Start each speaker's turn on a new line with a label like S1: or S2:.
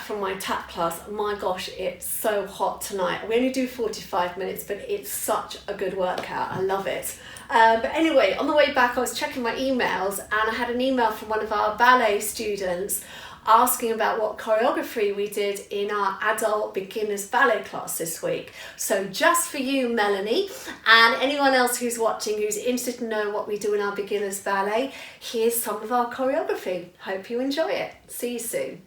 S1: from my tap class. My gosh, it's so hot tonight. We only do 45 minutes, but it's such a good workout. I love it. But anyway, on the way back, I was checking my emails and I had an email from one of our ballet students asking about what choreography we did in our Adult Beginners Ballet class this week. So just for you, Melanie, and anyone else who's watching who's interested to know what we do in our Beginners Ballet, here's some of our choreography. Hope you enjoy it. See you soon.